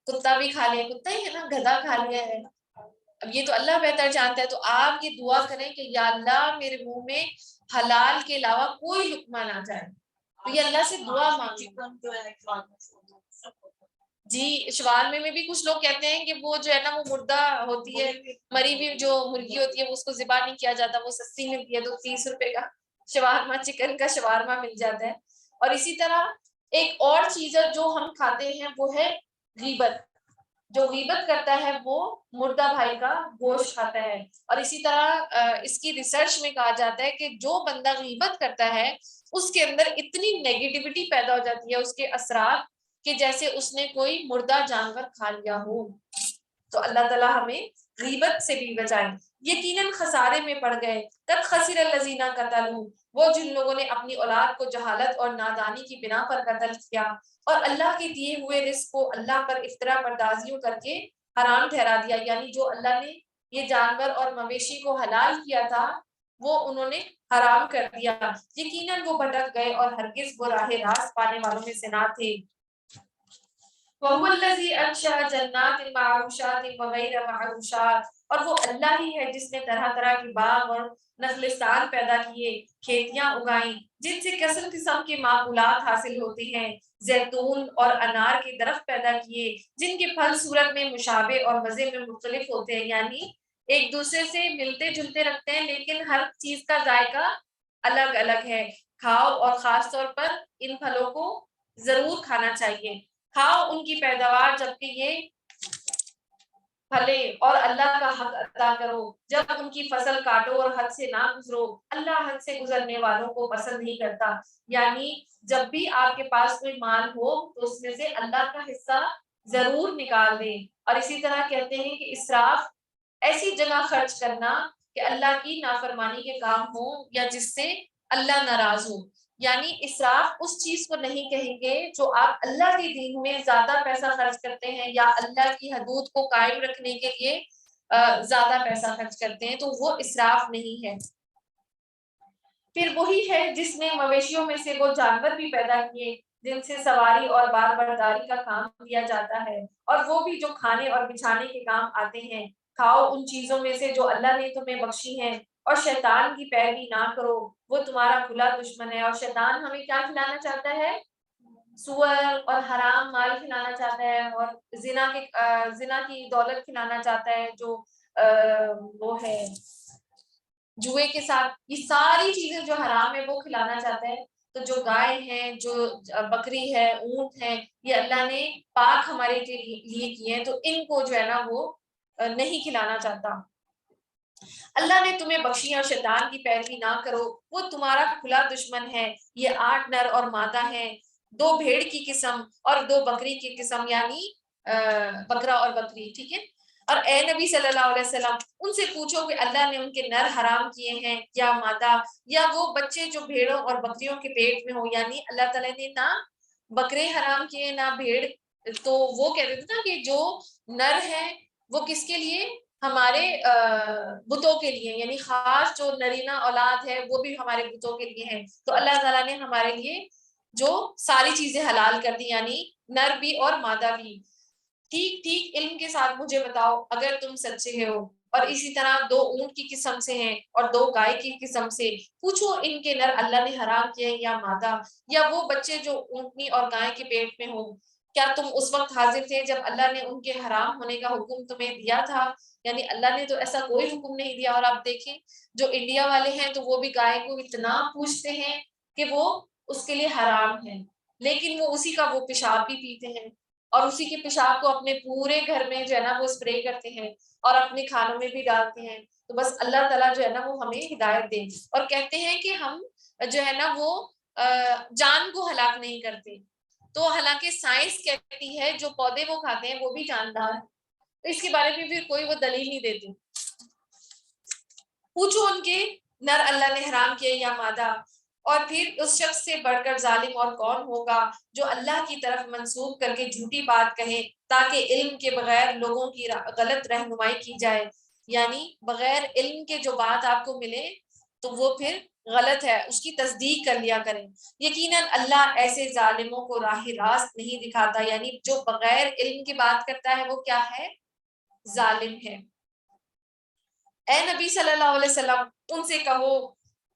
کتا بھی کھا لیا، کتا ہی ہے نا، گدھا کھا لیا ہے، اب یہ تو اللہ بہتر جانتا ہے. تو آپ یہ دعا کریں کہ یا اللہ میرے منہ میں حلال کے علاوہ کوئی لقمہ نہ جائے. تو یہ اللہ سے دعا مانگو. جی شوارمے میں بھی کچھ لوگ کہتے ہیں کہ وہ جو ہے نا وہ مردہ ہوتی ہے، مری ہوئی جو مرغی ہوتی ہے اس کو ذبح نہیں کیا جاتا، وہ سستی ملتی ہے، تو 30 روپے کا شوارما، چکن کا شوارما مل جاتا ہے. اور اسی طرح ایک اور چیز ہے جو ہم کھاتے ہیں وہ ہے غیبت. جو غیبت کرتا ہے وہ مردہ بھائی کا گوشت کھاتا ہے. اور اسی طرح اس کی ریسرچ میں کہا جاتا ہے کہ جو بندہ غیبت کرتا ہے اس کے اندر اتنی نیگیٹیوٹی پیدا ہو جاتی ہے، اس کے اثرات، کہ جیسے اس نے کوئی مردہ جانور کھا لیا ہو. تو اللہ تعالیٰ ہمیں غیبت سے بھی بچائے. یقیناً خسارے میں پڑ گئے، قد خسر الذین قتلوا، وہ جن لوگوں نے اپنی اولاد کو جہالت اور نادانی کی بنا پر قتل کیا، اور اللہ کے دیے ہوئے رزق کو اللہ پر افطرا پردازیوں کر کے حرام ٹھہرا دیا. یعنی جو اللہ نے یہ جانور اور مویشی کو حلال کیا تھا وہ انہوں نے حرام کر دیا. یقیناً وہ بھٹک گئے اور ہرگز وہ راہ راست پانے والوں میں سے نہ تھے. وَهُوَ الَّذِي أَنشَأَ جَنَّاتٍ مَّعْرُوشَاتٍ وَغَيْرَ مَعْرُوشَاتٍ، اور وہ اللہ ہی ہے جس نے طرح طرح کے باغ اور نخلستان پیدا کیے، کھیتیاں اگائیں جن سے قسم قسم کے معقولات حاصل ہوتے ہیں، زیتون اور انار کے درخت پیدا کیے جن کے پھل صورت میں مشابہ اور مزے میں مختلف ہوتے ہیں. یعنی ایک دوسرے سے ملتے جلتے رکھتے ہیں لیکن ہر چیز کا ذائقہ الگ الگ ہے. کھاؤ، اور خاص طور پر ان پھلوں کو ضرور کھانا چاہیے. کھاؤ ان کی پیداوار جبکہ یہ پھلے، اور اللہ کا حق ادا کرو جب ان کی فصل کاٹو اور حد سے نہ گزرو. اللہ حد سے گزرنے والوں کو پسند نہیں کرتا. یعنی جب بھی آپ کے پاس کوئی مال ہو تو اس میں سے اللہ کا حصہ ضرور نکال دیں. اور اسی طرح کہتے ہیں کہ اسراف ایسی جگہ خرچ کرنا کہ اللہ کی نافرمانی کے کام ہو یا جس سے اللہ ناراض ہو. یعنی اسراف اس چیز کو نہیں کہیں گے جو آپ اللہ کے دین میں زیادہ پیسہ خرچ کرتے ہیں یا اللہ کی حدود کو قائم رکھنے کے لیے زیادہ پیسہ خرچ کرتے ہیں، تو وہ اسراف نہیں ہے. پھر وہی ہے جس نے مویشیوں میں سے وہ جانور بھی پیدا کیے جن سے سواری اور بار برداری کا کام کیا جاتا ہے، اور وہ بھی جو کھانے اور بچھانے کے کام آتے ہیں. کھاؤ ان چیزوں میں سے جو اللہ نے تمہیں بخشی ہیں، اور شیطان کی پیروی نہ کرو، وہ تمہارا کھلا دشمن ہے. اور شیطان ہمیں کیا کھلانا چاہتا ہے؟ سور اور حرام مال کھلانا چاہتا ہے، اور زنا کی دولت کھلانا چاہتا ہے، جو وہ ہے جوئے کے ساتھ، یہ ساری چیزیں جو حرام ہے وہ کھلانا چاہتا ہے. تو جو گائے ہیں، جو بکری ہے، اونٹ ہے، یہ اللہ نے پاک ہمارے لیے کیے ہیں، تو ان کو جو ہے نا وہ نہیں کھلانا چاہتا. اللہ نے تمہیں بخشی اور شیطان کی پیروی نہ کرو، وہ تمہارا کھلا دشمن ہے. یہ 8 نر اور مادہ ہیں، 2 بھیڑ کی قسم اور 2 بکری کی قسم، یعنی بکرا اور بکری. ٹھیک ہے. اور اے نبی صلی اللہ علیہ وسلم ان سے پوچھو کہ اللہ نے ان کے نر حرام کیے ہیں یا مادہ، یا وہ بچے جو بھیڑوں اور بکریوں کے پیٹ میں ہو. یعنی اللہ تعالیٰ نے نہ بکرے حرام کیے نہ بھیڑ. تو وہ کہتے تھے نا کہ جو نر ہے وہ کس کے لیے؟ ہمارے بتوں کے لیے، یعنی خاص جو نرینہ اولاد ہے وہ بھی ہمارے بتوں کے لیے ہیں. تو اللہ تعالیٰ نے ہمارے لیے جو ساری چیزیں حلال کر دی، یعنی نر بھی اور مادہ بھی. ٹھیک علم کے ساتھ مجھے بتاؤ اگر تم سچے ہو. اور اسی طرح 2 اونٹ کی قسم سے ہیں اور 2 گائے کی قسم سے. پوچھو ان کے نر اللہ نے حرام کیے یا مادہ، یا وہ بچے جو اونٹنی اور گائے کے پیٹ میں ہو. کیا تم اس وقت حاضر تھے جب اللہ نے ان کے حرام ہونے کا حکم تمہیں دیا تھا؟ یعنی اللہ نے تو ایسا کوئی حکم نہیں دیا. اور آپ دیکھیں جو انڈیا والے ہیں تو وہ بھی گائے کو اتنا پوچھتے ہیں کہ وہ اس کے لیے حرام ہے، لیکن وہ اسی کا وہ پیشاب بھی پیتے ہیں، اور اسی کے پیشاب کو اپنے پورے گھر میں جو ہے نا وہ اسپرے کرتے ہیں اور اپنے کھانوں میں بھی ڈالتے ہیں. تو بس اللہ تعالیٰ جو ہے نا وہ ہمیں ہدایت دے. اور کہتے ہیں کہ ہم جو ہے نا وہ جان کو ہلاک نہیں کرتے. تو حالانکہ سائنس کہتی ہے جو پودے وہ کھاتے ہیں وہ بھی جاندار ہے، تو اس کے بارے میں پھر کوئی وہ دلیل نہیں دیتے. پوچھو ان کے نر اللہ نے حرام کیے یا مادہ. اور پھر اس شخص سے بڑھ کر ظالم اور کون ہوگا جو اللہ کی طرف منسوب کر کے جھوٹی بات کہے تاکہ علم کے بغیر لوگوں کی غلط رہنمائی کی جائے. یعنی بغیر علم کے جو بات آپ کو ملے تو وہ پھر غلط ہے اس کی تصدیق کر لیا کریں. یقیناً اللہ ایسے ظالموں کو راہ راست نہیں دکھاتا، یعنی جو بغیر علم کی بات کرتا ہے وہ کیا ہے؟ ظالم ہے. اے نبی صلی اللہ علیہ وسلم ان سے کہو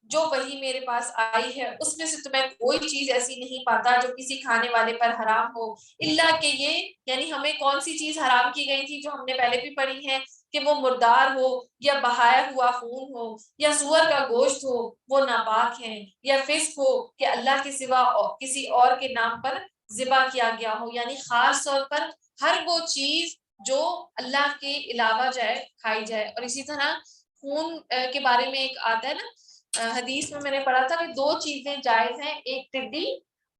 جو وحی میرے پاس آئی ہے اس میں سے تمہیں کوئی چیز ایسی نہیں پاتا جو کسی کھانے والے پر حرام ہو، اللہ کہ یہ، یعنی ہمیں کون سی چیز حرام کی گئی تھی جو ہم نے پہلے بھی پڑھی ہے کہ وہ مردار ہو یا بہایا ہوا خون ہو یا سور کا گوشت ہو وہ ناپاک ہیں، یا فسق ہو کہ اللہ کے سوا کسی اور کے نام پر ذبح کیا گیا ہو، یعنی خاص طور پر ہر وہ چیز جو اللہ کے علاوہ جائے کھائی جائے. اور اسی طرح خون کے بارے میں ایک آتا ہے نا حدیث میں نے پڑھا تھا کہ دو چیزیں جائز ہیں، ایک ٹڈی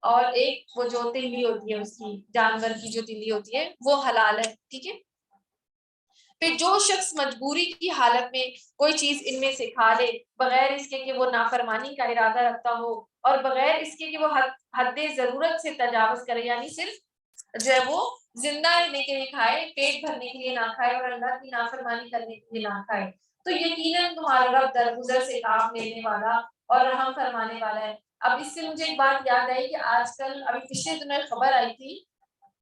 اور ایک وہ جو تلی ہوتی ہے اس کی جانور کی جو تلی ہوتی ہے وہ حلال ہے. ٹھیک ہے. پھر جو شخص مجبوری کی حالت میں کوئی چیز ان میں سے کھا لے بغیر اس کے کہ وہ نافرمانی کا ارادہ رکھتا ہو اور بغیر اس کے کہ وہ حد ضرورت سے تجاوز کرے، یعنی صرف جو ہے وہ زندہ رہنے کے لیے کھائے، پیٹ بھرنے کے لیے نہ کھائے اور اللہ کی نافرمانی کرنے کے لیے نہ کھائے، تو یقیناً تمہارا رب درگزر سے کام لینے والا اور رحم فرمانے والا ہے. اب اس سے مجھے ایک بات یاد آئی کہ آج کل ابھی پچھلے دنوں خبر آئی تھی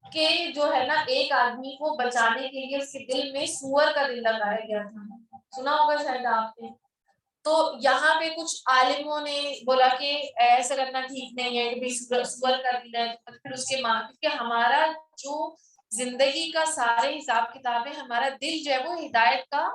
کہ جو ہے نا ایک آدمی کو بچانے کے لیے اس کے دل میں سور کا دل لگایا گیا تھا، سنا ہوگا شاید آپ نے. تو یہاں پہ کچھ عالموں نے بولا کہ ایسا کرنا ٹھیک نہیں ہے کہ سور کا دل ہے، پھر اس کے ماں، کیونکہ ہمارا جو زندگی کا سارے حساب کتاب ہے ہمارا دل جو ہے وہ ہدایت کا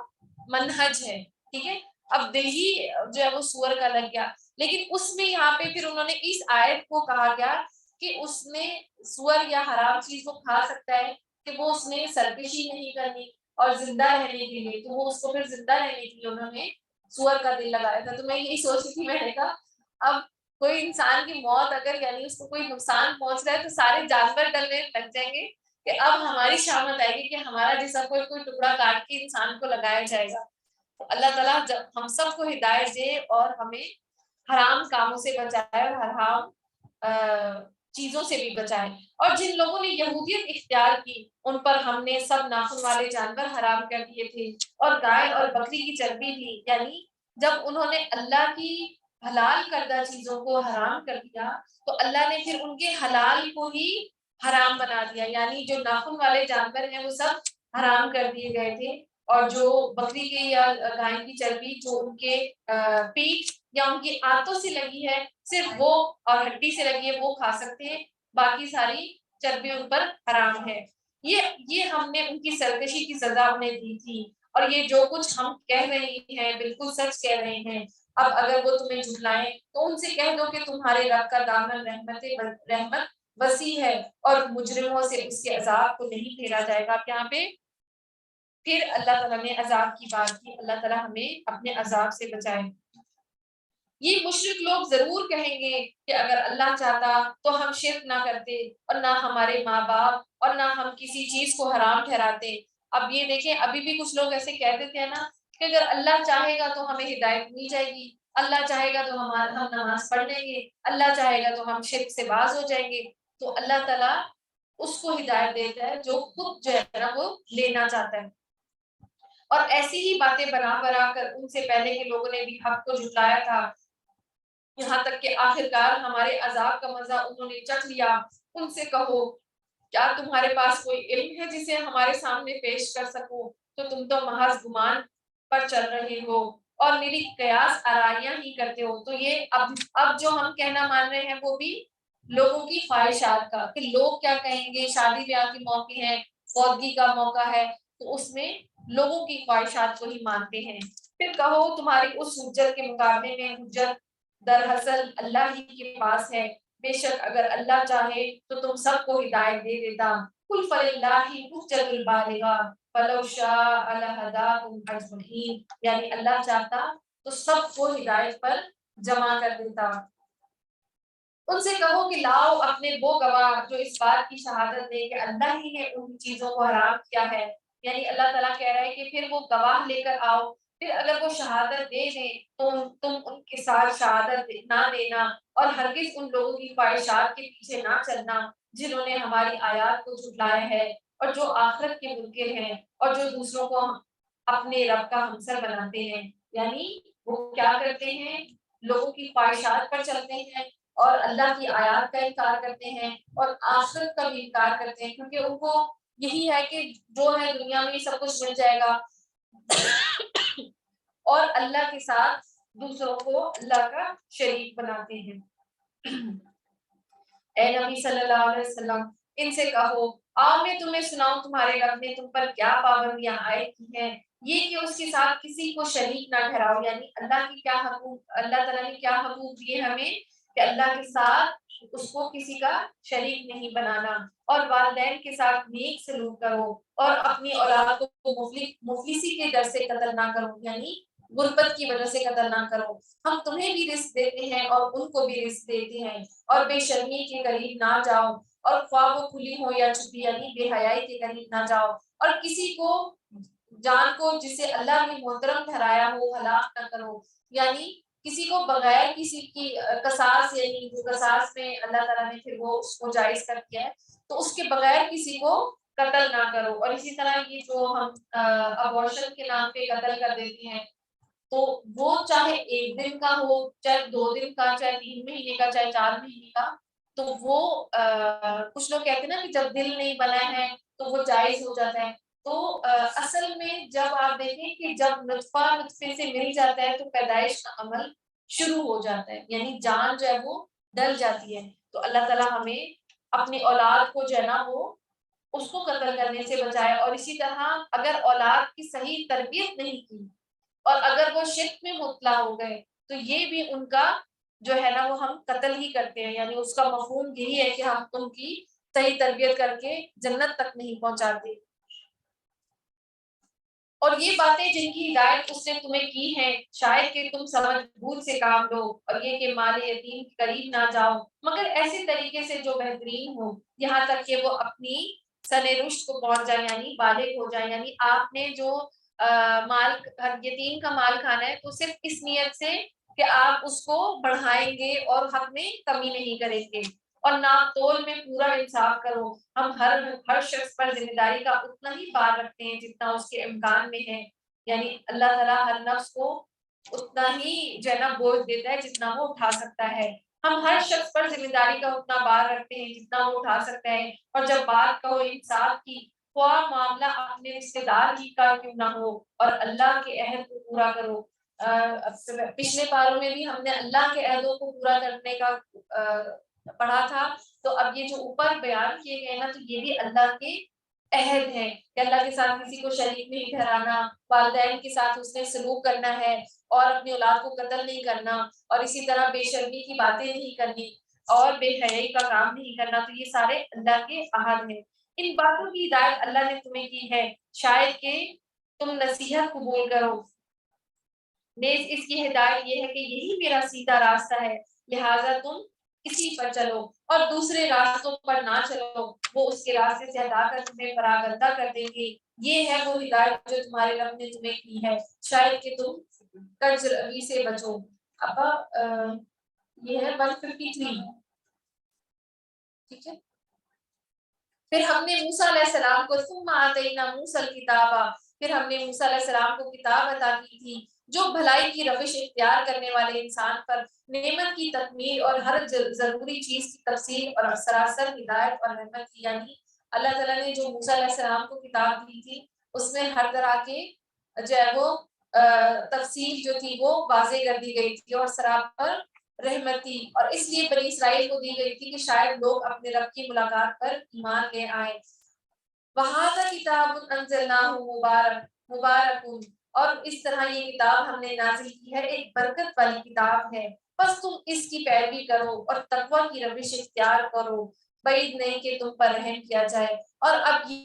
منہج ہے. ٹھیک ہے. اب دل ہی جو ہے وہ سور کا لگ گیا، لیکن اس میں یہاں پہ پھر انہوں نے اس آیت کو کہا گیا کہ اس نے سور یا حرام چیز کو کھا سکتا ہے کہ وہ اس نے سرکشی نہیں کرنی اور زندہ رہنے کے لیے، تو وہ اس کو پھر زندہ رہنے کے لیے انہوں نے سور کا دل لگایا تھا. تو میں یہی سوچ رہی تھی، میں نے کہا اب کوئی انسان کی موت اگر یعنی اس کو کوئی نقصان پہنچ رہا ہے تو سارے جانور ڈلنے لگ جائیں گے کہ اب ہماری شامت آئے گی کہ ہمارا جیسا کوئی ٹکڑا کاٹ کے انسان کو لگایا جائے گا. تو اللہ تعالیٰ جب ہم سب کو ہدایت دے اور ہمیں حرام کاموں سے بچائے اور حرام چیزوں سے بھی بچائے. اور جن لوگوں نے یہودیت اختیار کی ان پر ہم نے سب ناخن والے جانور حرام کر دیے تھے اور گائے اور بکری کی چربی بھی، یعنی جب انہوں نے اللہ کی حلال کردہ چیزوں کو حرام کر دیا تو اللہ نے پھر ان کے حلال کو ہی حرام بنا دیا، یعنی جو ناخن والے جانور ہیں وہ سب حرام کر دیے گئے تھے، اور جو بکری کے یا گائے کی چربی جو ان کے پیٹ یا ان کی آنتوں سے لگی ہے صرف وہ اور ہڈی سے لگی ہے وہ کھا سکتے ہیں، باقی ساری چربی ان پر حرام ہے. یہ ہم نے ان کی سرکشی کی سزا انہیں دی تھی، اور یہ جو کچھ ہم کہہ رہے ہیں بالکل سچ کہہ رہے ہیں. اب اگر وہ تمہیں جھٹلائیں تو ان سے کہہ دو کہ تمہارے رب کا دامن رحمت وسیع ہے اور مجرموں سے اس کے عذاب کو نہیں پھیرا جائے گا. اب یہاں پہ پھر اللہ تعالیٰ نے عذاب کی بات کی، اللہ تعالیٰ ہمیں اپنے عذاب سے بچائے. یہ مشرک لوگ ضرور کہیں گے کہ اگر اللہ چاہتا تو ہم شرک نہ کرتے اور نہ ہمارے ماں باپ اور نہ ہم کسی چیز کو حرام ٹھہراتے. اب یہ دیکھیں ابھی بھی کچھ لوگ ایسے کہہ دیتے ہیں نا کہ اگر اللہ چاہے گا تو ہمیں ہدایت مل جائے گی، اللہ چاہے گا تو ہم نماز پڑھ لیں گے، اللہ چاہے گا تو ہم شرک سے باز ہو جائیں گے. تو اللہ تعالیٰ اس کو ہدایت دیتا ہے جو خود جو ہے نا وہ لینا چاہتا ہے. اور ایسی ہی باتیں بنا کر ان سے پہلے کے لوگوں نے بھی حق کو جھٹلایا تھا، یہاں تک کہ آخرکار ہمارے عذاب کا مزہ انہوں نے چکھ لیا. ان سے کہو کیا تمہارے پاس کوئی علم ہے جسے ہمارے سامنے پیش کر سکو؟ تو تم تو محض گمان پر چل رہے ہو اور میری قیاس آرائیاں ہی کرتے ہو. تو یہ اب جو ہم کہنا مان رہے ہیں وہ بھی لوگوں کی خواہشات کا، کہ لوگ کیا کہیں گے، شادی بیاہ کے موقع ہے، فوتگی کا موقع ہے، تو اس میں لوگوں کی خواہشات کو ہی مانتے ہیں. پھر کہو تمہاری اس حجت کے مقابلے میں حجت دراصل اللہ ہی کے پاس ہے، بے شک اگر اللہ چاہے تو تم سب کو ہدایت دے دیتا. قل فللہ الحجۃ البالغہ ولو شاء لہداکم اجمعین، یعنی اللہ چاہتا تو سب کو ہدایت پر جمع کر دیتا. ان سے کہو کہ لاؤ اپنے وہ گواہ جو اس بات کی شہادت دے کہ اللہ ہی نے ان چیزوں کو حرام کیا ہے، یعنی اللہ تعالیٰ کہہ رہا ہے کہ پھر وہ گواہ لے کر آؤ. پھر اگر وہ شہادت دے دیں تو تم ان کے ساتھ شہادت نہ دینا اور ہرگز ان لوگوں کی خواہشات کے پیچھے نہ چلنا جنہوں نے ہماری آیات کو جھٹلایا ہے اور جو آخرت کے منکر ہیں اور جو دوسروں کو اپنے رب کا ہمسر بناتے ہیں. یعنی وہ کیا کرتے ہیں، لوگوں کی خواہشات پر چلتے ہیں اور اللہ کی آیات کا انکار کرتے ہیں اور آخرت کا بھی انکار کرتے ہیں، کیونکہ ان کو یہی ہے کہ جو ہے دنیا میں سب کچھ مل جائے گا اور اللہ کے ساتھ دوسروں کو اللہ کا شریک بناتے ہیں۔ اے نبی صلی اللہ علیہ وسلم ان سے کہو آؤ میں تمہیں سناؤں تمہارے رب نے تم پر کیا پابندیاں عائد کی ہیں، یہ کہ اس کے ساتھ کسی کو شریک نہ ٹھہراؤ، یعنی اللہ کی کیا حقوق، اللہ تعالیٰ نے کیا حقوق دیے ہمیں کہ اللہ کے ساتھ اس کو کسی کا شریک نہیں بنانا، اور والدین کے ساتھ نیک سلوک کرو اور اپنی اولاد کو مفلسی کے ڈر سے قتل نہ کرو، یعنی غربت کی وجہ سے قتل نہ کرو، ہم تمہیں بھی رزق دیتے ہیں اور ان کو بھی رزق دیتے ہیں، اور بے شرمی کے قریب نہ جاؤ اور خواہ وہ کھلی ہو یا چھپی، یعنی بے حیائی کے قریب نہ جاؤ، اور کسی کو جان کو جسے اللہ نے محترم ٹھہرایا ہو ہلاک نہ کرو، یعنی کسی کو بغیر کسی کی قصاص، یعنی جو قصاص میں اللہ تعالیٰ نے پھر وہ اس کو جائز کر دیا ہے تو اس کے بغیر کسی کو قتل نہ کرو، اور اسی طرح یہ جو ہم ابورشن کے نام پہ قتل کر دیتے ہیں تو وہ چاہے ایک دن کا ہو، چاہے 2 دن کا، چاہے 3 مہینے کا، چاہے 4 مہینے کا، تو وہ کچھ لوگ کہتے ہیں نا کہ جب دل نہیں بنا ہے تو وہ جائز ہو جاتا ہے، تو اصل میں جب آپ دیکھیں کہ جب نطفہ نطفے سے مل جاتا ہے تو پیدائش کا عمل شروع ہو جاتا ہے، یعنی جان جو ہے وہ ڈل جاتی ہے، تو اللہ تعالیٰ ہمیں اپنی اولاد کو جو ہے نا وہ اس کو قتل کرنے سے بچائے، اور اسی طرح اگر اولاد کی صحیح تربیت نہیں کی اور اگر وہ شرک میں مبتلا ہو گئے تو یہ بھی ان کا جو ہے نا وہ ہم قتل ہی کرتے ہیں، یعنی اس کا مفہوم یہی ہے کہ ہم ان کی صحیح تربیت کر کے جنت تک نہیں پہنچاتے۔ اور یہ باتیں جن کی ہدایت اس نے تمہیں کی ہیں شاید کہ تم سمجھ بوجھ سے کام لو، اور یہ کہ مال یتیم کے قریب نہ جاؤ مگر ایسے طریقے سے جو بہترین ہو، یہاں تک کہ وہ اپنی سن رشد کو پہنچ جائے، یعنی بالغ ہو جائے، یعنی آپ نے جو مال یتیم کا مال کھانا ہے تو صرف اس نیت سے کہ آپ اس کو بڑھائیں گے اور حق میں کمی نہیں کریں گے، اور ناپ تول میں پورا انصاف کرو، ہم ہر شخص پر ذمہ داری کا اتنا ہی بار رکھتے ہیں جتنا اس کے امکان میں ہے، یعنی اللہ تعالیٰ ہر نفس کو اتنا ہی جو ہے نا بوجھ دیتا ہے جتنا وہ اٹھا سکتا ہے، ہم ہر شخص پر ذمہ داری کا اتنا بار رکھتے ہیں جتنا وہ اٹھا سکتا ہے، اور جب بات کہو انصاف کی خواہ معاملہ اپنے رشتے دار ہی کا کیوں نہ ہو، اور اللہ کے عہد کو پورا کرو۔ پچھلے پاروں میں بھی ہم نے اللہ کے عہدوں کو پورا کرنے کا پڑھا تھا، تو اب یہ جو اوپر بیان کیے گئے نا تو یہ بھی اللہ کے عہد ہیں کہ اللہ کے ساتھ کسی کو شریک نہیں ٹھہرانا، والدین کے ساتھ اس نے سلوک کرنا ہے اور اپنی اولاد کو قتل نہیں کرنا، اور اسی طرح بے شرمی کی باتیں نہیں کرنی اور بے حیائی کا کام نہیں کرنا، تو یہ سارے اللہ کے عہد ہیں، ان باتوں کی ہدایت اللہ نے تمہیں کی ہے شاید کہ تم نصیحت قبول کرو، نیز اس کی ہدایت یہ ہے کہ یہی میرا سیدھا راستہ ہے لہٰذا تم اسی پر چلو اور دوسرے راستوں پر نہ چلو، وہ اس کے راستے سے ہٹا کر تمہیں پراگندہ کر دیں گے، یہ ہے وہ ہدایت جو تمہارے رب نے تمہیں کی ہے شاید کہ تم کج روی سے بچو۔ ابا یہ ہے 153، ٹھیک ہے۔ پھر ہم نے موسیٰ علیہ السلام کو ثم آتینا موسیٰ الکتابہ، پھر ہم نے موسیٰ علیہ السلام کو کتاب عطا کی تھی جو بھلائی کی روش اختیار کرنے والے انسان پر نعمت کی تکمیل اور ہر ضروری چیز کی تفصیل اور سراسر ہدایت اور رحمت کی، یعنی اللہ تعالیٰ نے جو موسیٰ علیہ السلام کو کتاب دی تھی اس میں ہر طرح کے جو ہے وہ تفصیل جو تھی وہ واضح کر دی گئی تھی اور سراپر رحمت تھی، اور اس لیے بنی اسرائیل کو دی گئی تھی کہ شاید لوگ اپنے رب کی ملاقات پر ایمان لے آئیں۔ وَهَذَا كِتَابٌ أَنزَلْنَاهُ مُبَارَكٌ، اور اس طرح یہ کتاب ہم نے نازل کی ہے، ایک برکت والی کتاب ہے، بس تم اس کی پیروی کرو اور تقوی کی روش اختیار کرو، بعید نہیں کہ تم پر رحم کیا جائے۔ اور اب